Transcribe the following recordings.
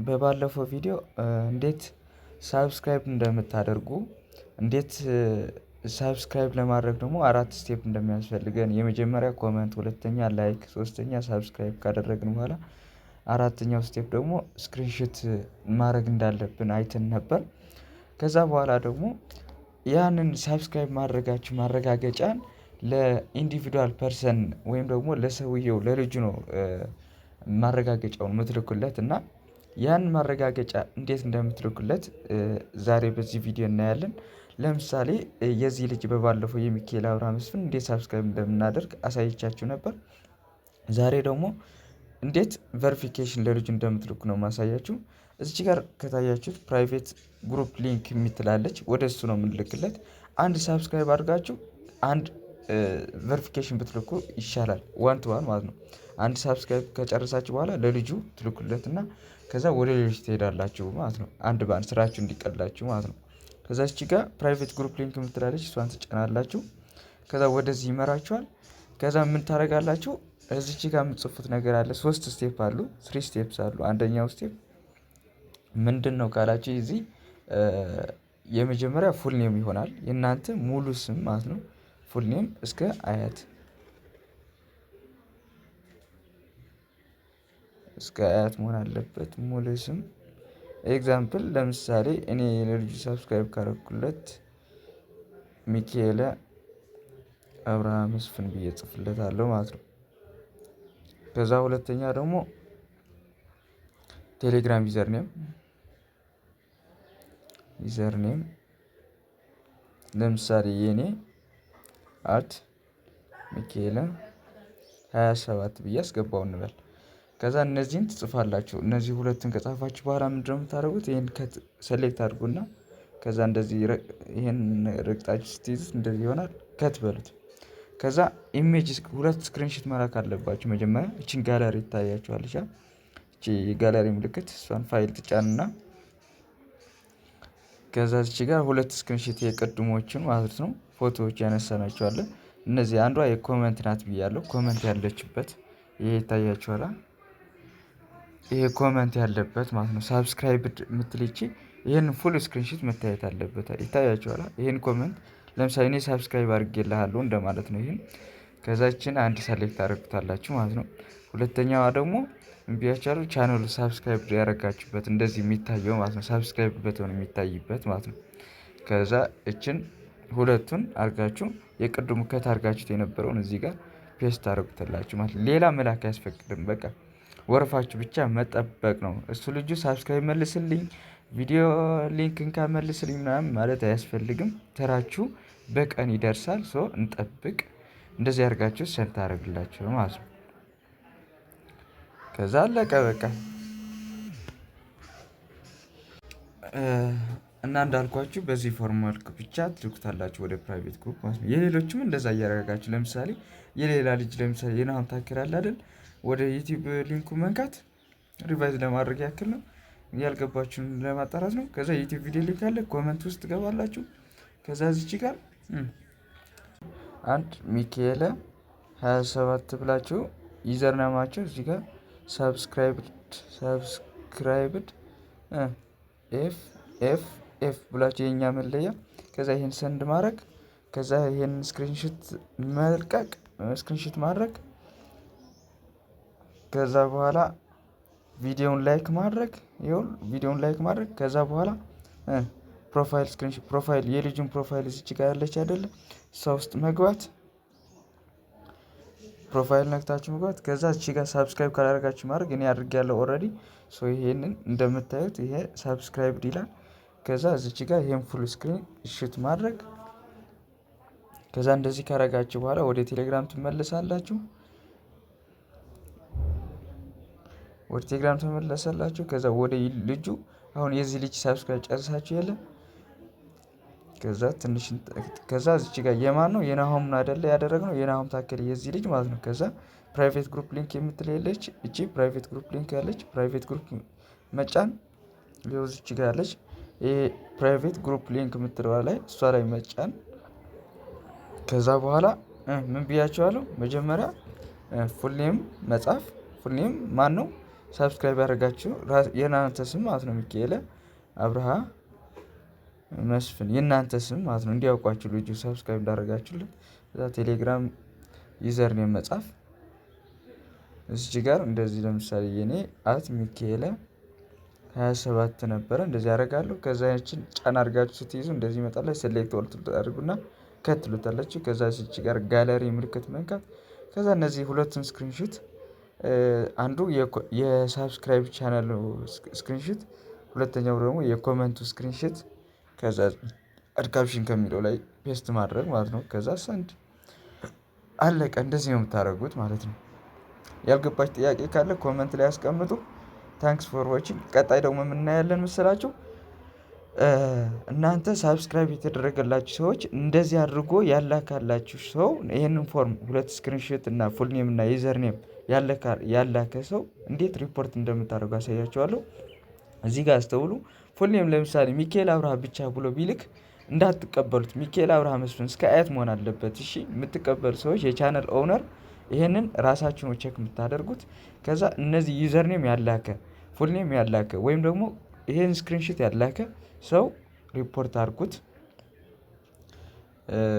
በባለፈው ቪዲዮ እንዴት ሳብስክራይብ እንደምታደርጉ እንዴት ሳብስክራይብ ለማድረግ ደግሞ አራት ስቴፕ እንደሚያስፈልገን የመጀመሪያ ኮመንት፣ ሁለተኛ ላይክ፣ ሶስተኛ ሳብስክራይብ ካደረግን በኋላ አራተኛው ስቴፕ ደግሞ ስክሪንሾት ማድረግ እንዳለብን አይተን ነበር። ከዛ በኋላ ደግሞ ያንን ሳብስክራይብ ማድረጋችሁ ማረጋገጫን ለኢንዲቪዱዋል ፐርሰን ወይም ደግሞ ለሰውየው ለልጁ ነው ማረጋገጫውን የምትልኩለት እና ያን ማረጋገጫ እንዴት እንደምትልኩለት ዛሬ በዚህ ቪዲዮ እናያለን። ለምሳሌ የዚህ ልጅ በባለፈው የሚካኤል አብርሃም መስፍን እንዴት ሳብስክራይብ እንደምናደርግ አሳይቻችሁ ነበር። ዛሬ ደግሞ እንዴት ቨሪፊኬሽን ለልጁ እንደምትልኩ ነው ማሳያችሁ። እዚች ጋር ከታያችሁት ፕራይቬት ግሩፕ ሊንክ የምትላለች ወደ እሱ ነው የምንልክለት። አንድ ሳብስክራይብ አድርጋችሁ አንድ ቨሪፊኬሽን ብትልኩ ይሻላል፣ ዋን ቱ ዋን ማለት ነው። አንድ ሳብስክራይብ ከጨረሳችሁ በኋላ ለልጁ ትልኩለትና ከዛ ወደ ሌሎች ትሄዳላችሁ ማለት ነው። አንድ በአንድ ስራችሁ እንዲቀላችሁ ማለት ነው። ከዛ እቺ ጋር ፕራይቬት ግሩፕ ሊንክ የምትላለች እሷን ትጫናላችሁ። ከዛ ወደዚህ ይመራችኋል። ከዛ ምን ታደርጋላችሁ? እዚች ጋር የምትጽፉት ነገር አለ። 3 ስቴፕ አሉ፣ 3 ስቴፕስ አሉ። አንደኛው ስቴፕ ምንድነው ካላችሁ እዚህ የመጀመሪያ ፉል ኔም ይሆናል፣ የእናንተ ሙሉ ስም ማለት ነው። ፉል ኔም እስከ አያት መሆን አለበት ሙሉ ስም። ኤግዛምፕል ለምሳሌ እኔ ለልጁ ሳብስክራይብ ካረኩለት ሚካኤል አብርሃም መስፍን ብዬ ጽፍለታለሁ ማለት ነው። ከዛ ሁለተኛ ደግሞ ቴሌግራም ዩዘር ኔም ለምሳሌ የኔ ሚካኤል 27 ብዬ አስገባው እንበል። ከዛ እነዚህን ትጽፋላችሁ። እነዚህ ሁለቱን ከጻፋችሁ በኋላ ምንድነው የምታደርጉት? ይሄን ሰሌክት አድርጉና ከዛ እንደዚህ ይሄን ረግጣችሁ ስትይዙት እንደዚህ ይሆናል። ከት በሉት። ከዛ ኢሜጅ ሁለት ስክሪንሾት መላክ አለባችሁ። መጀመሪያ እቺን ጋላሪ ይታያችኋል። እቺ ጋላሪ ምልክት እሷን ፋይል ትጫንና ከዛ እቺ ጋር ሁለት ስክሪንሾት የቅድሞችን ማለት ነው ፎቶዎች ያነሳናቸዋለን። እነዚህ አንዷ የኮመንት ናት ብያለሁ። ኮመንት ያለችበት ይሄ ይታያችኋል። ይሄ ኮመንት ያለበት ማለት ነው። ሳብስክራይብድ የምትልቺ ይሄን ፉል ስክሪንሾት መታየት አለበት። ይታያችኋል። ይሄን ኮመንት ለምሳሌ እኔ ሳብስክራይብ አድርጌልሃለሁ እንደማለት ነው። ይሄን ከዛችን አንድ ሰሌክት አድርጉታላችሁ ማለት ነው። ሁለተኛዋ ደግሞ እንቢያቻሉ ቻናሉ ሳብስክራይብ ያደረጋችሁበት እንደዚህ የሚታየው ማለት ነው። ሳብስክራይብ በተን የሚታይበት ማለት ነው። ከዛ እችን ሁለቱን አርጋችሁ የቅድሙ ከት አርጋችሁት የነበረውን እዚህ ጋር ፔስት ታደርጉታላችሁ ማለት ነው። ሌላ መላክ አያስፈቅድም። በቃ ወርፋችሁ ብቻ መጠበቅ ነው። እሱ ልጁ ሳብስክራይብ መልስልኝ፣ ቪዲዮ ሊንክን ካመልስልኝ ምናምን ማለት አያስፈልግም። ተራችሁ በቀን ይደርሳል። እንጠብቅ። እንደዚህ አድርጋችሁ ሰንት ታደርግላችሁ ማለት ነው። ከዛ አለቀ በቃ። እና እንዳልኳችሁ በዚህ ፎርማት ብቻ ትልኩታላችሁ ወደ ፕራይቬት ግሩፕ ማለት ነው። የሌሎችም እንደዛ እያደረጋችሁ ለምሳሌ የሌላ ልጅ ለምሳሌ የናሁን ታክር አለ አይደል? ወደ ዩቲዩብ ሊንኩ መንካት ሪቫይዝ ለማድረግ ያክል ነው። ያልገባችሁን ለማጣራት ነው። ከዛ ዩቲዩብ ቪዲዮ ሊንክ አለ፣ ኮመንት ውስጥ ትገባላችሁ። ከዛ እዚች ጋር አንድ ሚካኤል 27 ብላችሁ ዩዘርኔማችሁ እዚህ ጋር ሰብስክራይብድ ኤፍ ብላችሁ የኛ መለያ። ከዛ ይሄን ሰንድ ማድረግ፣ ከዛ ይሄን ስክሪንሾት መልቀቅ፣ ስክሪንሾት ማድረግ፣ ከዛ በኋላ ቪዲዮውን ላይክ ማድረግ፣ ከዛ በኋላ ፕሮፋይል ስክሪንሾት ፕሮፋይል የልጁን ፕሮፋይል እዚች ጋር ያለች አይደለ? እሷ ውስጥ መግባት፣ ፕሮፋይል ነክታችሁ መግባት። ከዛ እቺ ጋር ሳብስክራይብ ካላደረጋችሁ ማድረግ እኔ አድርጌያለሁ ኦልሬዲ። ይሄንን እንደምታዩት ይሄ ሳብስክራይብ ይላል። ከዛ እዚች ጋር ይሄን ፉል ስክሪን ሹት ማድረግ። ከዛ እንደዚህ ካረጋችሁ በኋላ ወደ ቴሌግራም ትመለሳላችሁ። ከዛ ወደ ልጁ አሁን የዚህ ልጅ ሳብስክራይብ ጨርሳችሁ የለ። ከዛ እዚች ጋር የማን ነው? የናሆም አይደለ ያደረግነው? የናሆም ታከለ የዚህ ልጅ ማለት ነው። ከዛ ፕራይቬት ግሩፕ ሊንክ የምትል የለች? እቺ ፕራይቬት ግሩፕ ሊንክ ያለች ፕራይቬት ግሩፕ መጫን እዚች ጋር ያለች ይሄ ፕራይቬት ግሩፕ ሊንክ የምትለዋ ላይ እሷ ላይ መጫን። ከዛ በኋላ ምን ብያቸዋለሁ? መጀመሪያ ፉል ኔም መጻፍ። ፉል ኔም ማን ነው? ሳብስክራይብ ያደረጋችሁ የእናንተ ስም ማለት ነው ሚካኤል አብርሃ መስፍን የእናንተ ስም ማለት ነው እንዲያውቋችሁ ልጁ ሳብስክራይብ እንዳደረጋችሁልን። እዛ ቴሌግራም ዩዘር ኔም መጻፍ እዚህ ጋር እንደዚህ ለምሳሌ የኔ ሚካኤል 27 ነበረ እንደዚህ አደርጋለሁ። ከዛ ያችን ጫና አድርጋችሁ ስትይዙ እንደዚህ ይመጣል። ሴሌክት ኦል ታደርጉና ከትሉታላችሁ። ከዛ እዚህ ጋር ጋለሪ ምልክት መንካት። ከዛ እነዚህ ሁለቱን ስክሪንሾት አንዱ የሳብስክራይብ ቻናል ስክሪንሾት፣ ሁለተኛው ደግሞ የኮመንቱ ስክሪንሾት ከዛ አድካፕሽን ከሚለው ላይ ፔስት ማድረግ ማለት ነው። ከዛ ሰንድ አለቀ። እንደዚህ ነው የምታደርጉት ማለት ነው። ያልገባች ጥያቄ ካለ ኮመንት ላይ ያስቀምጡ። ታንክስ ፎር ዋቺንግ። ቀጣይ ደግሞ የምናያለን መሰላችሁ እናንተ ሳብስክራይብ የተደረገላችሁ ሰዎች እንደዚህ አድርጎ ያላካላችሁ ሰው ይሄንን ፎርም ሁለት ስክሪንሾት እና ፉል ኔም እና ዩዘር ኔም ያላከ ሰው እንዴት ሪፖርት እንደምታደርጉ አሳያችኋለሁ። እዚህ ጋር አስተውሉ። ፉል ኔም ለምሳሌ ሚካኤል አብርሃ ብቻ ብሎ ቢልክ እንዳትቀበሉት። ሚካኤል አብርሃ መስፍን እስከ አያት መሆን አለበት። እሺ የምትቀበሉ ሰዎች የቻነል ኦውነር ይሄንን ራሳችሁ ነው ቼክ የምታደርጉት። ከዛ እነዚህ ዩዘር ኔም ያላከ ፉል ኔም ያላከ ወይም ደግሞ ይሄን ስክሪንሾት ያላከ ሰው ሪፖርት አድርጉት።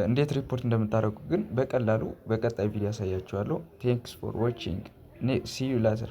እንዴት ሪፖርት እንደምታደርጉ ግን በቀላሉ በቀጣይ ቪዲዮ ያሳያችኋለሁ። ቴንክስ ፎር ዋቺንግ ሲ ዩ ላተር